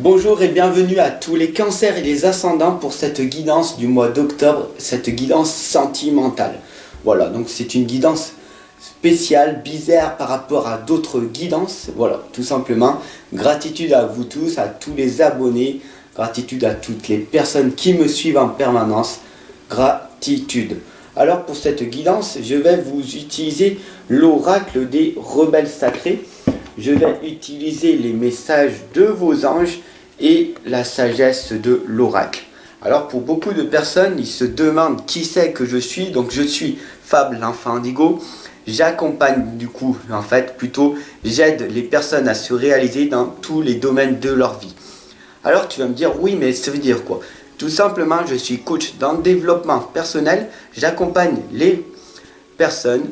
Bonjour et bienvenue à tous les cancers et les ascendants pour cette guidance du mois d'octobre, cette guidance sentimentale. Voilà, donc c'est une guidance spéciale, bizarre par rapport à d'autres guidances. Voilà, tout simplement. Gratitude à vous tous, à tous les abonnés, gratitude à toutes les personnes qui me suivent en permanence. Gratitude. Alors pour cette guidance, je vais vous utiliser l'oracle des rebelles sacrés. Je vais utiliser les messages de vos anges et la sagesse de l'oracle. Alors pour beaucoup de personnes, ils se demandent qui c'est que je suis. Donc je suis Fab l'enfant indigo. J'accompagne du coup, en fait, plutôt j'aide les personnes à se réaliser dans tous les domaines de leur vie. Alors tu vas me dire, oui mais ça veut dire quoi? Tout simplement, je suis coach dans le développement personnel. J'accompagne les personnes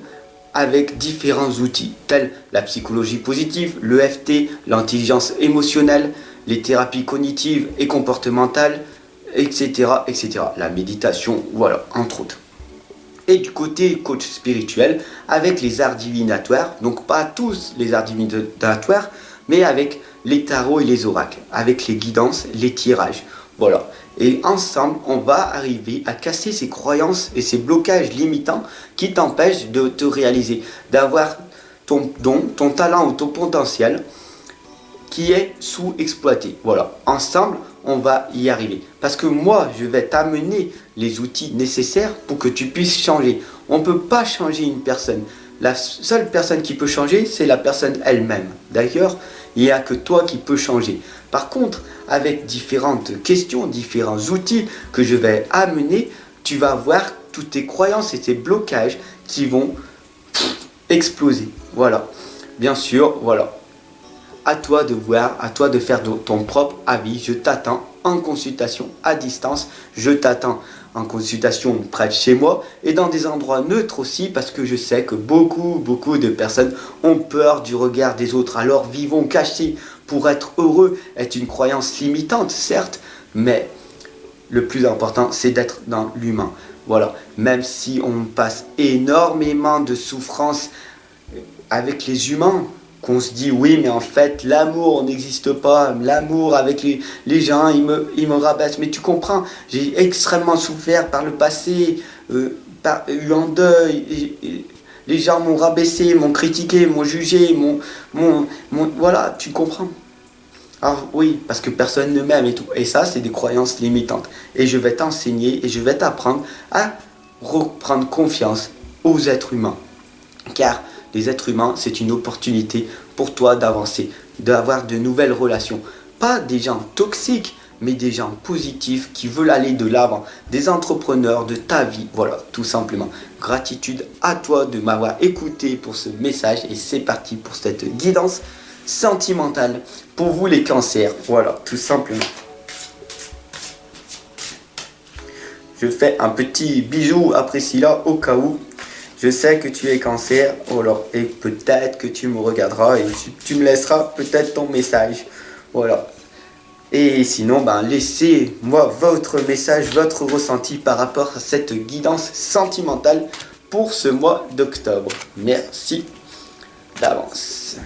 avec différents outils tels la psychologie positive, l'EFT, l'intelligence émotionnelle, les thérapies cognitives et comportementales, etc., etc. La méditation, voilà, entre autres. Et du côté coach spirituel, avec les arts divinatoires, donc pas tous les arts divinatoires, mais avec les tarots et les oracles, avec les guidances, les tirages. Voilà. Et ensemble, on va arriver à casser ces croyances et ces blocages limitants qui t'empêchent de te réaliser, d'avoir ton don, ton talent ou ton potentiel qui est sous-exploité. Voilà. Ensemble, on va y arriver. Parce que moi, je vais t'amener les outils nécessaires pour que tu puisses changer. On ne peut pas changer une personne. La seule personne qui peut changer, c'est la personne elle-même. D'ailleurs, il n'y a que toi qui peux changer. Par contre, avec différentes questions, différents outils que je vais amener, tu vas voir toutes tes croyances et tes blocages qui vont exploser. Voilà. Bien sûr, voilà. À toi de voir, à toi de faire ton propre avis. Je t'attends en consultation à distance. Je t'attends en consultation près de chez moi et dans des endroits neutres aussi parce que je sais que beaucoup de personnes ont peur du regard des autres. Alors vivons cachés pour être heureux est une croyance limitante, certes, mais le plus important, c'est d'être dans l'humain. Voilà, même si on passe énormément de souffrances avec les humains, qu'on se dit oui mais en fait l'amour n'existe pas, l'amour avec les gens ils me rabaissent, mais tu comprends, j'ai extrêmement souffert par le passé, eu un deuil, les gens m'ont rabaissé, m'ont critiqué, m'ont jugé, voilà, tu comprends. Alors oui, parce que personne ne m'aime et tout, et ça c'est des croyances limitantes, et je vais t'enseigner et je vais t'apprendre à reprendre confiance aux êtres humains, car les êtres humains, c'est une opportunité pour toi d'avancer, d'avoir de nouvelles relations. Pas des gens toxiques, mais des gens positifs qui veulent aller de l'avant, des entrepreneurs de ta vie. Voilà, tout simplement. Gratitude à toi de m'avoir écouté pour ce message et c'est parti pour cette guidance sentimentale pour vous les cancers. Voilà, tout simplement. Je fais un petit bijou à Priscilla au cas où. Je sais que tu es cancer, voilà, et peut-être que tu me regarderas et tu me laisseras peut-être ton message. Voilà. Et sinon, laissez-moi votre message, votre ressenti par rapport à cette guidance sentimentale pour ce mois d'octobre. Merci d'avance.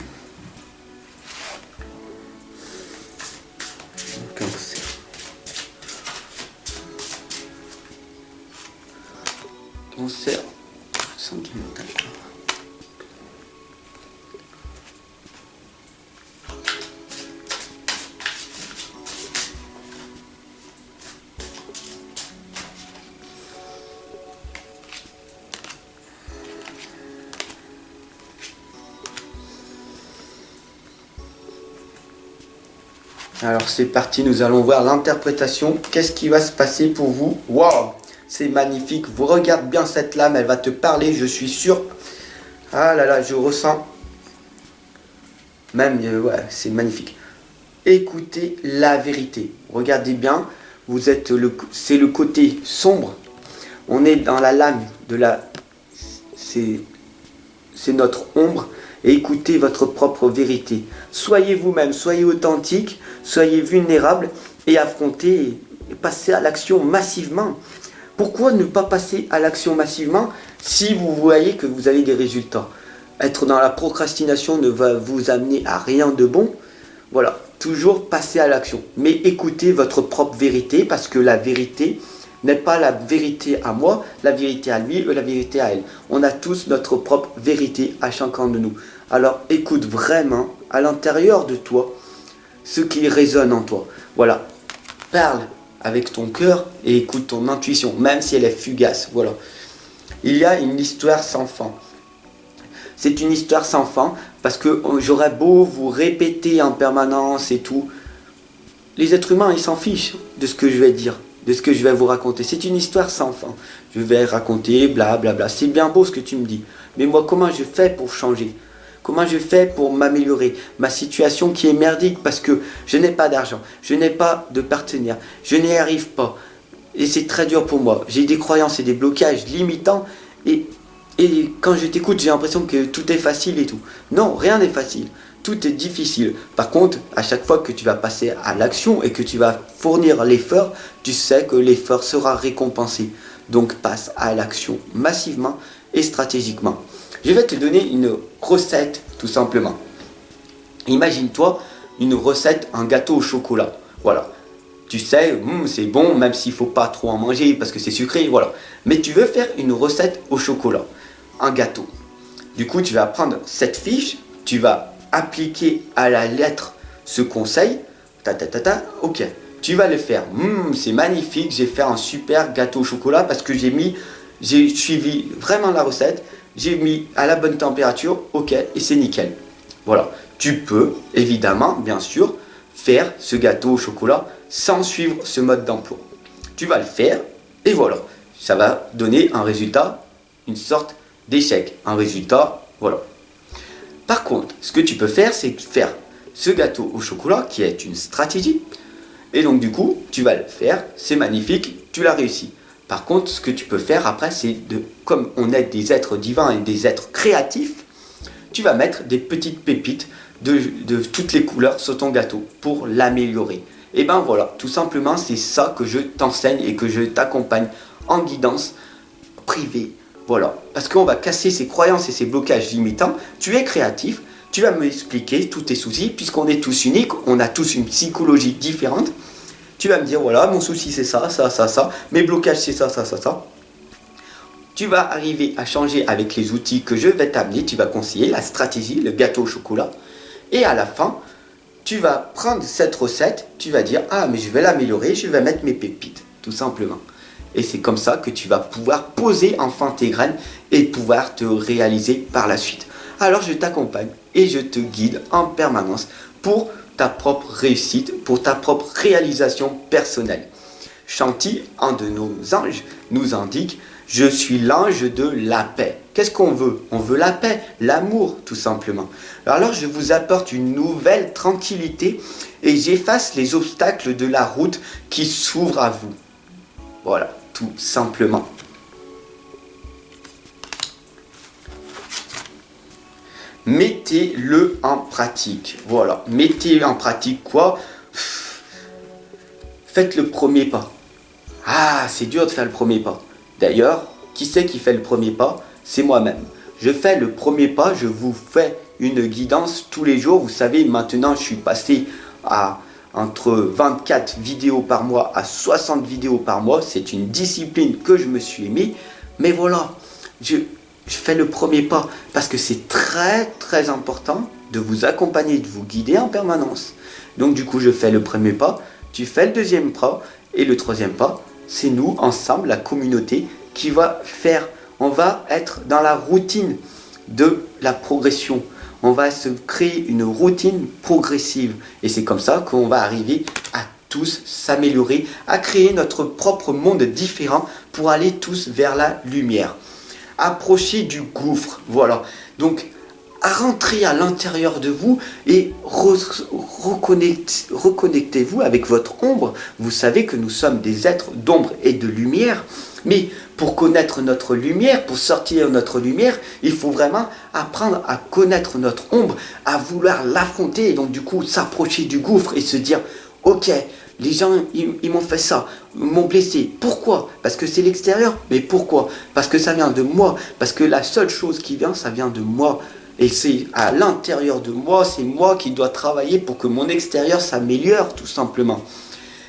Cancer. Cancer. Sentimental. Alors c'est parti, nous allons voir l'interprétation. Qu'est-ce qui va se passer pour vous? Waouh! C'est magnifique, vous regardez bien cette lame, elle va te parler, je suis sûr. Ah là là, je ressens. Même, ouais, c'est magnifique. Écoutez la vérité. Regardez bien, c'est le côté sombre. On est dans la lame de la... C'est notre ombre. Et écoutez votre propre vérité. Soyez vous-même, soyez authentique, soyez vulnérable et affrontez et passez à l'action massivement. Pourquoi ne pas passer à l'action massivement si vous voyez que vous avez des résultats? Être dans la procrastination ne va vous amener à rien de bon. Voilà, toujours passer à l'action. Mais écoutez votre propre vérité, parce que la vérité n'est pas la vérité à moi, la vérité à lui ou la vérité à elle. On a tous notre propre vérité à chacun de nous. Alors écoute vraiment à l'intérieur de toi ce qui résonne en toi. Voilà, parle avec ton cœur et écoute ton intuition, même si elle est fugace. Voilà. Il y a une histoire sans fin. C'est une histoire sans fin parce que j'aurais beau vous répéter en permanence et tout. Les êtres humains, ils s'en fichent de ce que je vais dire, de ce que je vais vous raconter. C'est une histoire sans fin. Je vais raconter, blablabla. Bla bla. C'est bien beau ce que tu me dis. Mais moi, comment je fais pour changer? Comment je fais pour m'améliorer? Ma situation qui est merdique parce que je n'ai pas d'argent, je n'ai pas de partenaire, je n'y arrive pas. Et c'est très dur pour moi. J'ai des croyances et des blocages limitants. Et quand je t'écoute, j'ai l'impression que tout est facile et tout. Non, rien n'est facile. Tout est difficile. Par contre, à chaque fois que tu vas passer à l'action et que tu vas fournir l'effort, tu sais que l'effort sera récompensé. Donc passe à l'action massivement et stratégiquement. Je vais te donner une recette tout simplement. Imagine-toi une recette, un gâteau au chocolat. Voilà. Tu sais, c'est bon, même s'il ne faut pas trop en manger parce que c'est sucré, voilà. Mais tu veux faire une recette au chocolat, un gâteau. Du coup, tu vas prendre cette fiche, tu vas appliquer à la lettre ce conseil, ok. Tu vas le faire. C'est magnifique, j'ai fait un super gâteau au chocolat parce que j'ai suivi vraiment la recette, j'ai mis à la bonne température, ok, et c'est nickel. Voilà. Tu peux, évidemment, bien sûr, faire ce gâteau au chocolat sans suivre ce mode d'emploi. Tu vas le faire et voilà. Ça va donner un résultat, une sorte d'échec. Un résultat, voilà. Par contre, ce que tu peux faire, c'est faire ce gâteau au chocolat qui est une stratégie. Et donc du coup, tu vas le faire, c'est magnifique, tu l'as réussi. Par contre, ce que tu peux faire après, c'est comme on est des êtres divins et des êtres créatifs, tu vas mettre des petites pépites de toutes les couleurs sur ton gâteau pour l'améliorer. Et ben voilà, tout simplement, c'est ça que je t'enseigne et que je t'accompagne en guidance privée. Voilà, parce qu'on va casser ces croyances et ces blocages limitants. Tu es créatif, tu vas m'expliquer tous tes soucis, puisqu'on est tous uniques, on a tous une psychologie différente. Tu vas me dire, voilà, mon souci c'est ça, ça, ça, ça, mes blocages c'est ça, ça, ça, ça. Tu vas arriver à changer avec les outils que je vais t'amener, tu vas conseiller la stratégie, le gâteau au chocolat. Et à la fin, tu vas prendre cette recette, tu vas dire, ah mais je vais l'améliorer, je vais mettre mes pépites, tout simplement. Et c'est comme ça que tu vas pouvoir poser enfin tes graines et pouvoir te réaliser par la suite. Alors je t'accompagne et je te guide en permanence pour ta propre réussite, pour ta propre réalisation personnelle. Chanty, un de nos anges, nous indique: je suis l'ange de la paix. Qu'est-ce qu'on veut? On veut la paix, l'amour, tout simplement. Alors je vous apporte une nouvelle tranquillité et j'efface les obstacles de la route qui s'ouvrent à vous. Voilà, tout simplement. Mettez-le en pratique. Voilà, mettez en pratique quoi? Faites le premier pas. Ah, c'est dur de faire le premier pas. D'ailleurs, qui c'est qui fait le premier pas? C'est moi-même. Je fais le premier pas, je vous fais une guidance tous les jours. Vous savez, maintenant, je suis passé à entre 24 vidéos par mois à 60 vidéos par mois. C'est une discipline que je me suis mis. Mais voilà, je fais le premier pas parce que c'est très très important de vous accompagner, de vous guider en permanence. Donc du coup, je fais le premier pas, tu fais le deuxième pas et le troisième pas. C'est nous, ensemble, la communauté, qui va faire. On va être dans la routine de la progression. On va se créer une routine progressive. Et c'est comme ça qu'on va arriver à tous s'améliorer, à créer notre propre monde différent pour aller tous vers la lumière. Approchez du gouffre. Voilà. Donc, à rentrer à l'intérieur de vous et reconnectez-vous avec votre ombre. Vous savez que nous sommes des êtres d'ombre et de lumière, mais pour connaître notre lumière, pour sortir notre lumière, il faut vraiment apprendre à connaître notre ombre, à vouloir l'affronter et donc du coup s'approcher du gouffre et se dire ok, les gens ils m'ont fait ça, m'ont blessé. Pourquoi? Parce que c'est l'extérieur. Mais pourquoi? Parce que ça vient de moi. Parce que la seule chose qui vient, ça vient de moi. Et c'est à l'intérieur de moi, c'est moi qui dois travailler pour que mon extérieur s'améliore tout simplement.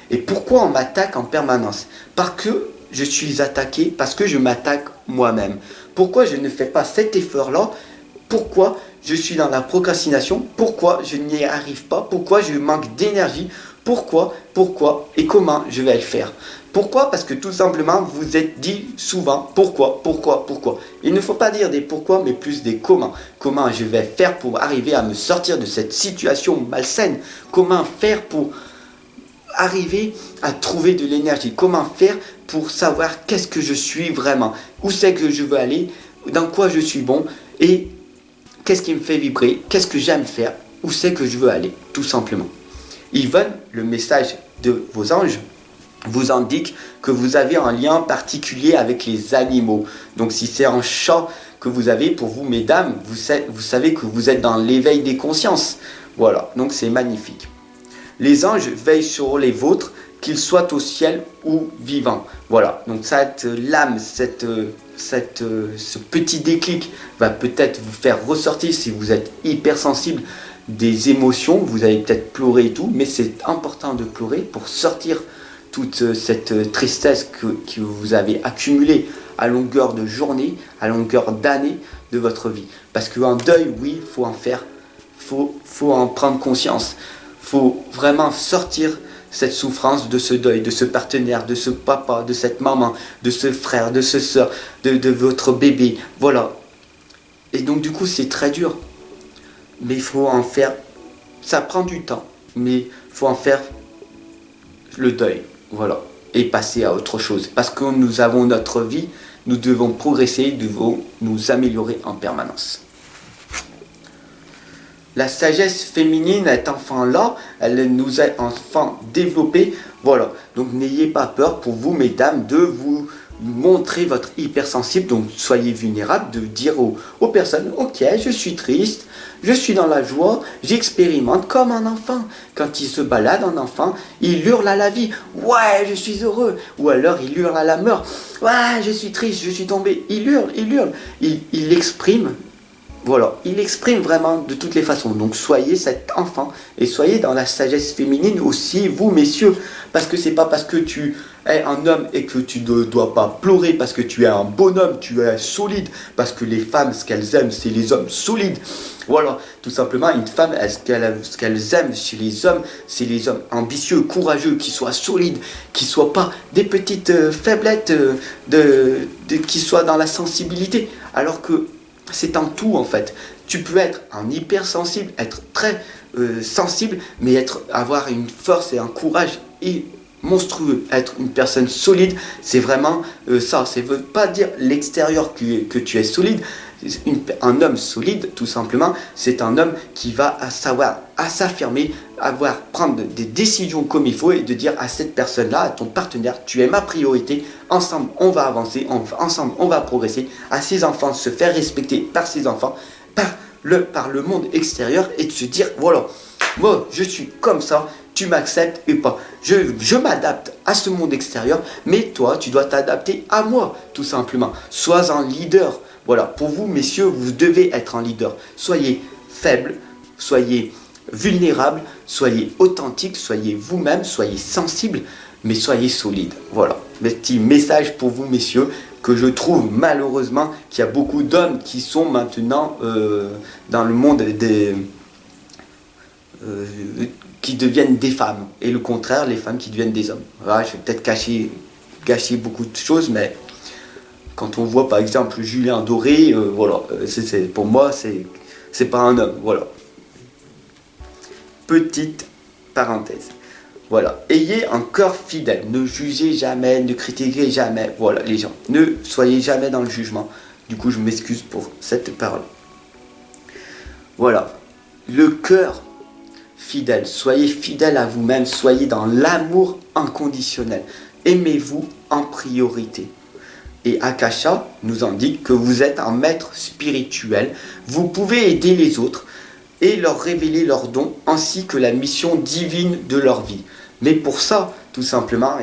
Et pourquoi on m'attaque en permanence? Parce que je suis attaqué, parce que je m'attaque moi-même. Pourquoi je ne fais pas cet effort-là? Pourquoi je suis dans la procrastination? Pourquoi je n'y arrive pas? Pourquoi je manque d'énergie? Pourquoi et comment je vais le faire? Pourquoi? Parce que tout simplement, vous êtes dit souvent pourquoi. Il ne faut pas dire des pourquoi, mais plus des comment. Comment je vais faire pour arriver à me sortir de cette situation malsaine? Comment faire pour arriver à trouver de l'énergie? Comment faire pour savoir qu'est-ce que je suis vraiment? Où c'est que je veux aller? Dans quoi je suis bon? Et qu'est-ce qui me fait vibrer? Qu'est-ce que j'aime faire? Où c'est que je veux aller? Tout simplement. Yvonne, le message de vos anges, vous indique que vous avez un lien particulier avec les animaux. Donc si c'est un chat que vous avez, pour vous mesdames, vous savez que vous êtes dans l'éveil des consciences. Voilà, donc c'est magnifique. Les anges veillent sur les vôtres, qu'ils soient au ciel ou vivants. Voilà, donc cette lame, ce petit déclic va peut-être vous faire ressortir si vous êtes hypersensible des émotions. Vous allez peut-être pleurer et tout, mais c'est important de pleurer pour sortir toute cette tristesse que vous avez accumulée à longueur de journée, à longueur d'année de votre vie. Parce qu'un deuil, oui, il faut en faire, faut en prendre conscience. Il faut vraiment sortir cette souffrance de ce deuil, de ce partenaire, de ce papa, de cette maman, de ce frère, de ce soeur, de votre bébé. Voilà. Et donc du coup, c'est très dur. Mais il faut en faire, ça prend du temps, mais il faut en faire le deuil, voilà, et passer à autre chose. Parce que nous avons notre vie, nous devons progresser, nous devons nous améliorer en permanence. La sagesse féminine est enfin là, elle nous est enfin développée, voilà. Donc n'ayez pas peur pour vous, mesdames, de vous montrer votre hypersensible, donc soyez vulnérables, de dire aux personnes, ok, je suis triste, je suis dans la joie, j'expérimente comme un enfant. Quand il se balade, un enfant, il hurle à la vie, ouais, je suis heureux. Ou alors il hurle à la mort, ouais, je suis triste, je suis tombé. Il hurle, il exprime. Voilà, il exprime vraiment de toutes les façons. Donc soyez cet enfant et soyez dans la sagesse féminine aussi, vous messieurs. Parce que c'est pas parce que tu es un homme et que tu ne dois pas pleurer, parce que tu es un bonhomme, tu es solide. Parce que les femmes, ce qu'elles aiment, c'est les hommes solides. Voilà, tout simplement, une femme, ce qu'elles aiment chez les hommes, c'est les hommes ambitieux, courageux, qui soient solides, qui ne soient pas des petites faiblettes, qui soient dans la sensibilité. Alors que c'est un tout en fait. Tu peux être un hypersensible, être très sensible, mais avoir une force et un courage monstrueux. Être une personne solide, c'est vraiment ça. Ça ne veut pas dire l'extérieur que tu es solide. Un homme solide, tout simplement, c'est un homme qui va savoir s'affirmer, prendre des décisions comme il faut et de dire à cette personne-là, à ton partenaire, tu es ma priorité, ensemble on va avancer, ensemble on va progresser, à ses enfants, se faire respecter par ses enfants, par le monde extérieur et de se dire, voilà, moi je suis comme ça, tu m'acceptes et pas. Je m'adapte à ce monde extérieur, mais toi tu dois t'adapter à moi, tout simplement. Sois un leader. Voilà, pour vous, messieurs, vous devez être un leader. Soyez faible, soyez vulnérable, soyez authentique, soyez vous-même, soyez sensible, mais soyez solide. Voilà, petit message pour vous, messieurs, que je trouve malheureusement qu'il y a beaucoup d'hommes qui sont maintenant dans le monde qui deviennent des femmes. Et le contraire, les femmes qui deviennent des hommes. Voilà, je vais peut-être gâcher beaucoup de choses, mais quand on voit par exemple Julien Doré, voilà, pour moi, c'est pas un homme, voilà. Petite parenthèse. Voilà, ayez un cœur fidèle, ne jugez jamais, ne critiquez jamais, voilà les gens, ne soyez jamais dans le jugement. Du coup, je m'excuse pour cette parole. Voilà, le cœur fidèle, soyez fidèle à vous-même, soyez dans l'amour inconditionnel, aimez-vous en priorité. Et Akasha nous indique que vous êtes un maître spirituel, vous pouvez aider les autres et leur révéler leurs dons ainsi que la mission divine de leur vie. Mais pour ça, tout simplement,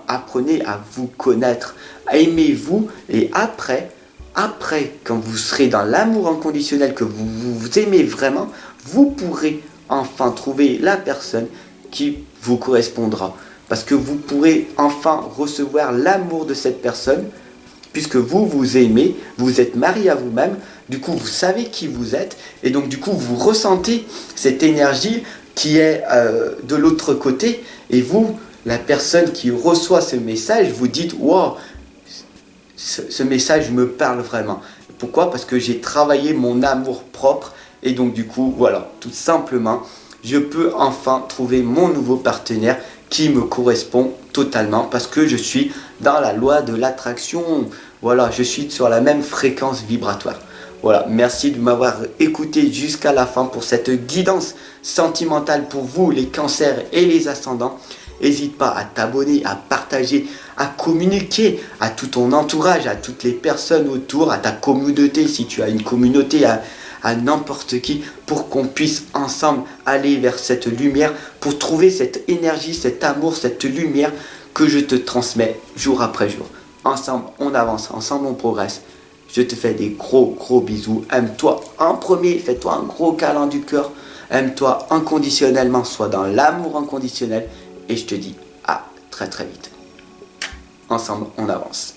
apprenez à vous connaître, aimez-vous et après, après, quand vous serez dans l'amour inconditionnel, que vous aimez vraiment, vous pourrez enfin trouver la personne qui vous correspondra. Parce que vous pourrez enfin recevoir l'amour de cette personne, puisque vous aimez, vous êtes marié à vous-même, du coup vous savez qui vous êtes, et donc du coup vous ressentez cette énergie qui est de l'autre côté, et vous, la personne qui reçoit ce message, vous dites « Wow, ce message me parle vraiment ». Pourquoi? Parce que j'ai travaillé mon amour propre, et donc du coup, voilà, tout simplement, je peux enfin trouver mon nouveau partenaire qui me correspond totalement, parce que je suis dans la loi de l'attraction. Voilà, je suis sur la même fréquence vibratoire. Voilà, merci de m'avoir écouté jusqu'à la fin pour cette guidance sentimentale pour vous, les cancers et les ascendants. N'hésite pas à t'abonner, à partager, à communiquer à tout ton entourage, à toutes les personnes autour, à ta communauté, si tu as une communauté, à n'importe qui, pour qu'on puisse ensemble aller vers cette lumière, pour trouver cette énergie, cet amour, cette lumière que je te transmets jour après jour. Ensemble, on avance, ensemble, on progresse. Je te fais des gros bisous. Aime-toi en premier, fais-toi un gros câlin du cœur. Aime-toi inconditionnellement, sois dans l'amour inconditionnel. Et je te dis à très vite. Ensemble, on avance.